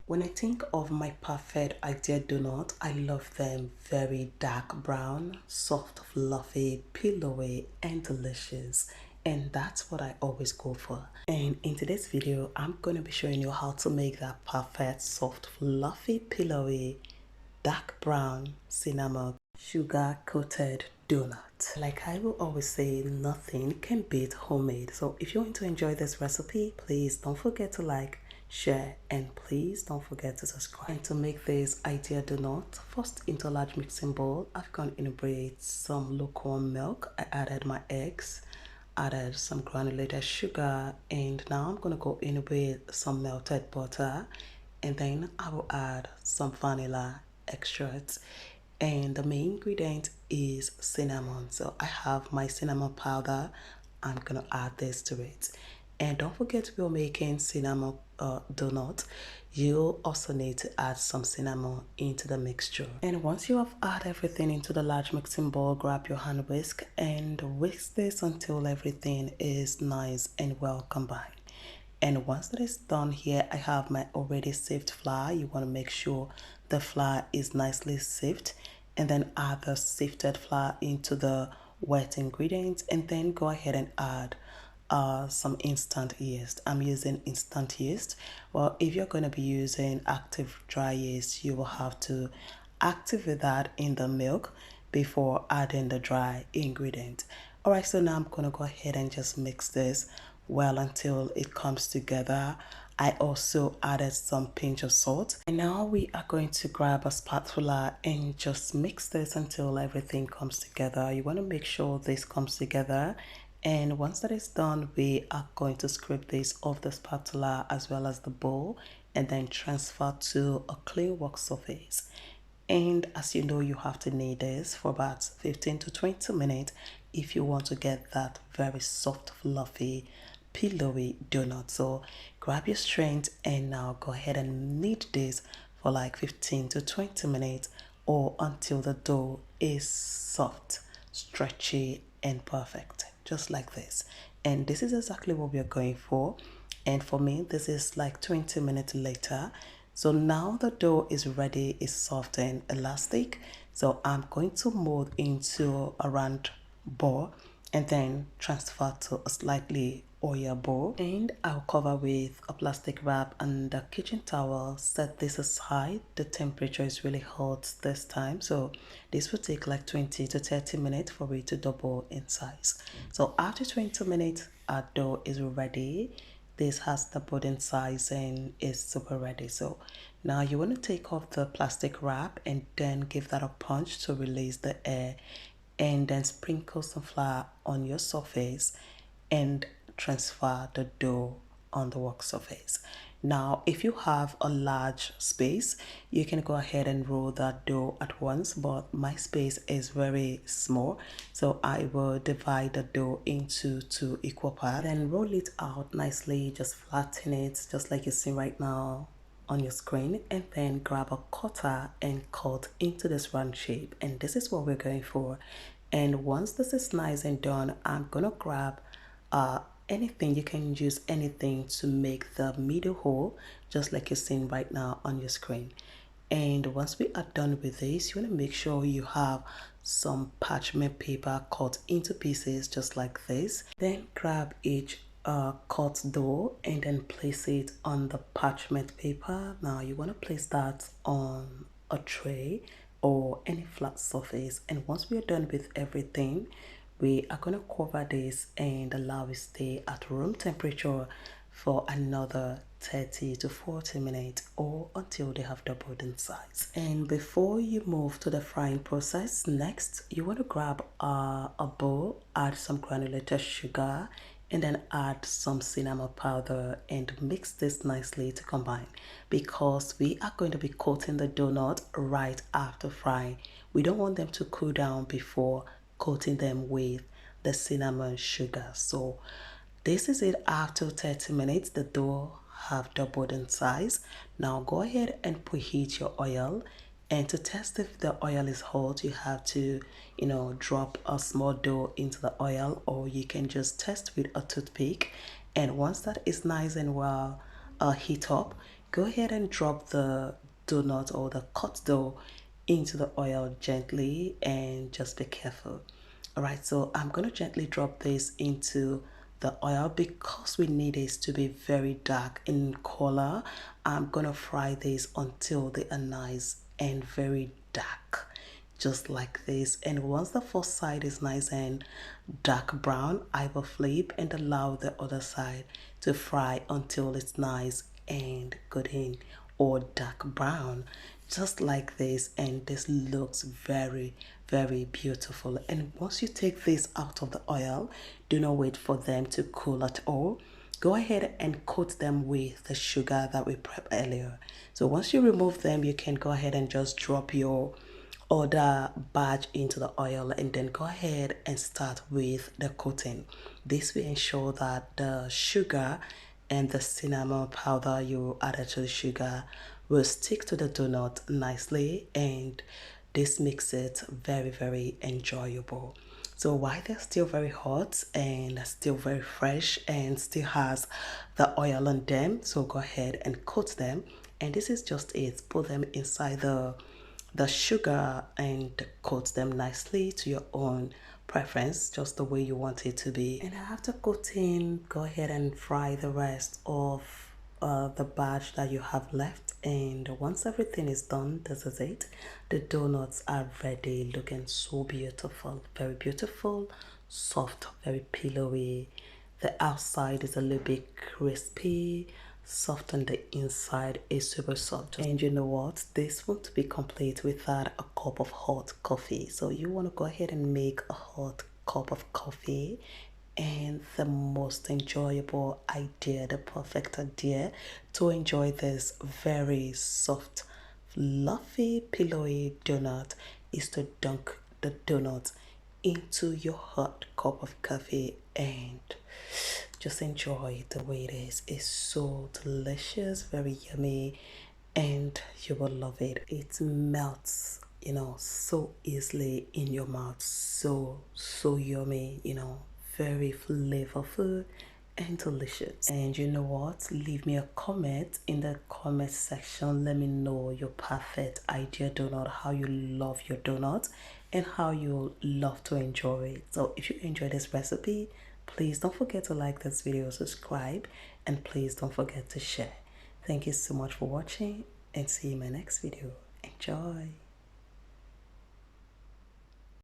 When I think of my perfect ideal donut, I love them very dark brown, soft, fluffy, pillowy, and delicious. And that's what I always go for. And in today's video, I'm going to be showing you how to make that perfect, soft, fluffy, pillowy, dark brown, cinnamon, sugar coated donut. Like I will always say, nothing can beat homemade. So if you want to enjoy this recipe, please don't forget to like, share, and please don't forget to subscribe. And to make this ideal donut, first into a large mixing bowl, I've gone inebriate some lukewarm milk. I added my eggs, added some granulated sugar, and now I'm gonna go in with some melted butter, and then I will add some vanilla extract, and the main ingredient is cinnamon. So I have my cinnamon powder. I'm gonna add this to it. And don't forget, we're making cinnamon donut. You'll also need to add some cinnamon into the mixture. And once you have added everything into the large mixing bowl, grab your hand whisk and whisk this until everything is nice and well combined. And once that is done, here I have my already sieved flour. You want to make sure the flour is nicely sieved, and then add the sifted flour into the wet ingredients, and then go ahead and add some instant yeast. I'm using instant yeast. Well, if you're going to be using active dry yeast, you will have to activate that in the milk before adding the dry ingredient. All right, so now I'm going to go ahead and just mix this well until it comes together. I also added some pinch of salt, and now we are going to grab a spatula and just mix this until everything comes together. You want to make sure this comes together, and once that is done, we are going to scrape this off the spatula as well as the bowl, and then transfer to a clean work surface. And as you know, you have to knead this for about 15 to 20 minutes if you want to get that very soft, fluffy, pillowy donut. So grab your strength and now go ahead and knead this for like 15 to 20 minutes or until the dough is soft, stretchy, and perfect, just like this. And this is exactly what we are going for. And for me, this is like 20 minutes later. So now the dough is ready, it's soft and elastic. So I'm going to mold into a round ball and then transfer to a slightly oil bowl. And I'll cover with a plastic wrap and a kitchen towel. Set this aside. The temperature is really hot this time. So this will take like 20 to 30 minutes for it to double in size. So after 20 minutes, our dough is ready. This has the pudding size and is super ready. So now you want to take off the plastic wrap and then give that a punch to release the air, and then sprinkle some flour on your surface and transfer the dough on the work surface. Now, if you have a large space, you can go ahead and roll that dough at once, but my space is very small, so I will divide the dough into two equal parts, then roll it out nicely, just flatten it, just like you see right now on your screen, and then grab a cutter and cut into this round shape, and this is what we're going for. And once this is nice and done, I'm gonna grab anything. You can use anything to make the middle hole, just like you're seeing right now on your screen. And once we are done with this, you want to make sure you have some parchment paper cut into pieces just like this. Then grab each cut dough and then place it on the parchment paper. Now you want to place that on a tray or any flat surface, and once we are done with everything, we are going to cover this and allow it stay at room temperature for another 30 to 40 minutes or until they have doubled in size. And before you move to the frying process, next you want to grab a bowl, add some granulated sugar, and then add some cinnamon powder and mix this nicely to combine, because we are going to be coating the donut right after frying. We don't want them to cool down before coating them with the cinnamon sugar. So this is it. After 30 minutes, the dough have doubled in size. Now go ahead and preheat your oil, and to test if the oil is hot, you have to drop a small dough into the oil, or you can just test with a toothpick. And once that is nice and well heat up, go ahead and drop the donut or the cut dough into the oil gently and just be careful. All right, so I'm going to gently drop this into the oil because we need this to be very dark in color. I'm going to fry this until they are nice and very dark, just like this. And once the first side is nice and dark brown, I will flip and allow the other side to fry until it's nice and golden or dark brown, just like this. And this looks very, very beautiful. And once you take this out of the oil, do not wait for them to cool at all. Go ahead and coat them with the sugar that we prepped earlier. So once you remove them, you can go ahead and just drop your other batch into the oil and then go ahead and start with the coating. This will ensure that the sugar and the cinnamon powder you added to the sugar will stick to the donut nicely, and this makes it very, very enjoyable. So while they're still very hot and still very fresh and still has the oil on them, so go ahead and coat them. And this is just it. Put them inside the sugar and coat them nicely to your own preference, just the way you want it to be. And after coating, go ahead and fry the rest of the batch that you have left. And once everything is done, this is it. The donuts are ready, looking so beautiful, soft, very pillowy. The outside is a little bit crispy, soft on the inside is super soft. And you know what, this won't be complete without a cup of hot coffee. So you want to go ahead and make a hot cup of coffee. And the most enjoyable idea, the perfect idea to enjoy this very soft, fluffy, pillowy donut is to dunk the donut into your hot cup of coffee and just enjoy it the way it is. It's so delicious, very yummy, and you will love it. It melts, so easily in your mouth. So yummy, very flavorful and delicious. And you know what, leave me a comment in the comment section. Let me know your perfect idea donut, how you love your donut and how you love to enjoy it. So if you enjoy this recipe, please don't forget to like this video, subscribe, and please don't forget to share. Thank you so much for watching, and see you in my next video. Enjoy.